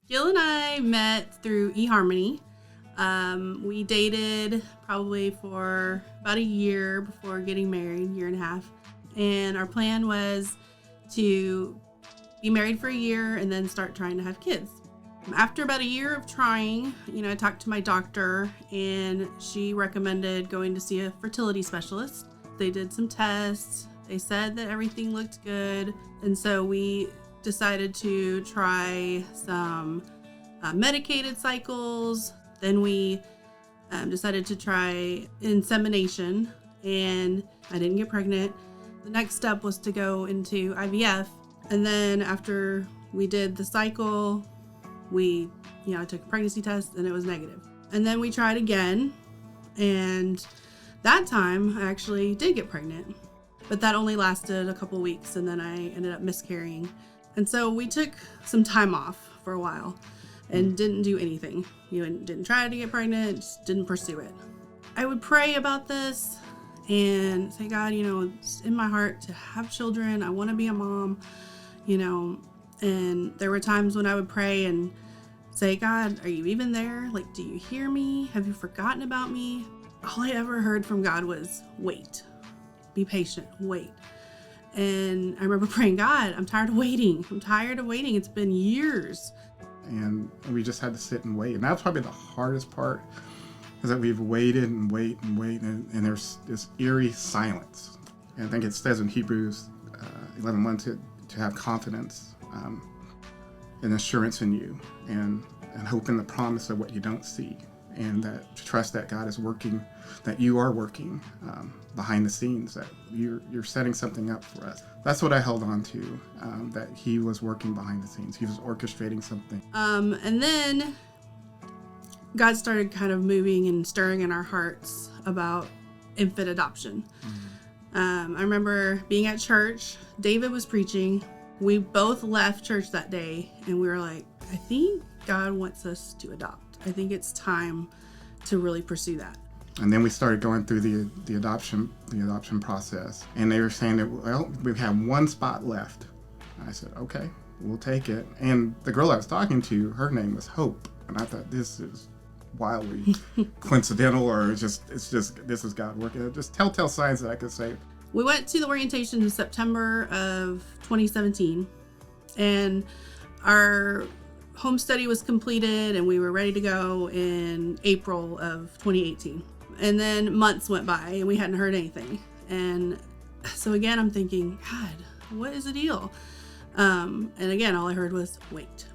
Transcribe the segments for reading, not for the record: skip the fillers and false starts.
Gil and I met through eHarmony. We dated probably for about a year before getting married, year and a half. And our plan was to be married for a year and then start trying to have kids. After about a year of trying, I talked to my doctor and she recommended going to see a fertility specialist. They did some tests. They said that everything looked good. And so we decided to try some medicated cycles. Then we decided to try insemination, and I didn't get pregnant. The next step was to go into IVF. And then after we did the cycle, I took a pregnancy test and it was negative. And then we tried again, and that time I actually did get pregnant, but that only lasted a couple weeks, and then I ended up miscarrying. And so we took some time off for a while and didn't do anything. Didn't try to get pregnant, just didn't pursue it. I would pray about this and say, God, it's in my heart to have children. I want to be a mom, and there were times when I would pray and say, God, are you even there? Like, do you hear me? Have you forgotten about me? All I ever heard from God was, wait, be patient, wait. And I remember praying, God, I'm tired of waiting. It's been years. And we just had to sit and wait. And that's probably the hardest part, is that we've waited and wait and wait, and there's this eerie silence. And I think it says in Hebrews 11:1 to have confidence and assurance in you, and hope in the promise of what you don't see, and that to trust that God is working, that you are working behind the scenes, that you're setting something up for us. That's what I held on to, that he was working behind the scenes. He was orchestrating something. And then God started kind of moving and stirring in our hearts about infant adoption. I remember being at church. David was preaching. We both left church that day, and we were like, I think God wants us to adopt. I think it's time to really pursue that. And then we started going through the adoption process, and they were saying that, well, we have one spot left. I said, okay, we'll take it. And the girl I was talking to, her name was Hope, and I thought, this is wildly coincidental, or this is God working. Just telltale signs that I could say. We went to the orientation in September of 2017, and our home study was completed, and we were ready to go in April of 2018. And then months went by and we hadn't heard anything. And so again, I'm thinking, God, what is the deal? And again, all I heard was wait.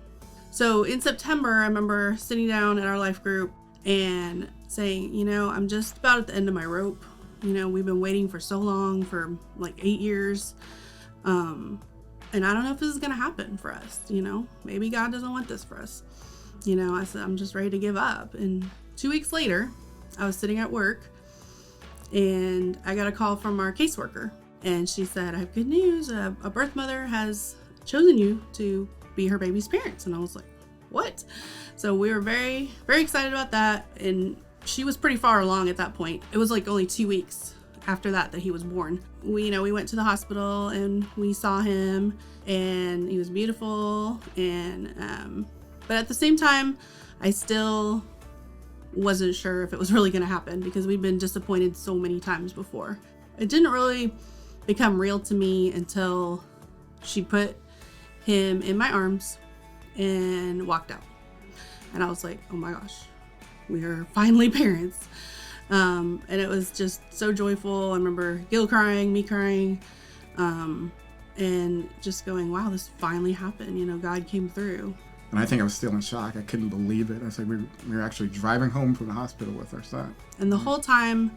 So in September, I remember sitting down at our life group and saying, I'm just about at the end of my rope. We've been waiting for so long, for like 8 years. And I don't know if this is going to happen for us. Maybe God doesn't want this for us. I said, I'm just ready to give up. And 2 weeks later, I was sitting at work and I got a call from our caseworker, and she said, I have good news. A birth mother has chosen you to be her baby's parents. And I was like, what? So we were very, very excited about that. And she was pretty far along at that point. It was like only 2 weeks after that he was born. We went to the hospital and we saw him, and he was beautiful. And, but at the same time, I still wasn't sure if it was really going to happen, because we'd been disappointed so many times before. It didn't really become real to me until she put him in my arms and walked out. And I was like, oh my gosh, we are finally parents. And it was just so joyful. I remember Gil crying, me crying, and just going, wow, this finally happened. God came through. And I think I was still in shock. I couldn't believe it. I said, we were actually driving home from the hospital with our son. And the whole time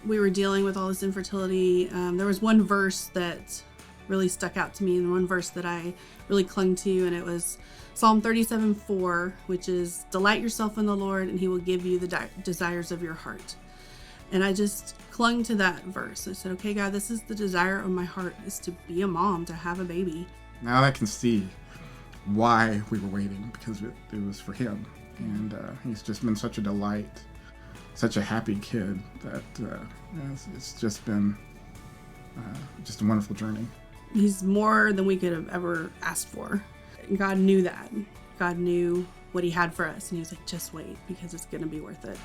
we were dealing with all this infertility, there was one verse that really stuck out to me, and one verse that I really clung to, and it was Psalm 37:4, which is, delight yourself in the Lord and he will give you the desires of your heart. And I just clung to that verse. I said, okay, God, this is the desire of my heart, is to be a mom, to have a baby. Now I can see why we were waiting, because it was for him. And he's just been such a delight, such a happy kid, that it's just been just a wonderful journey. He's more than we could have ever asked for. God knew that. God knew what he had for us. And he was like, just wait, because it's going to be worth it.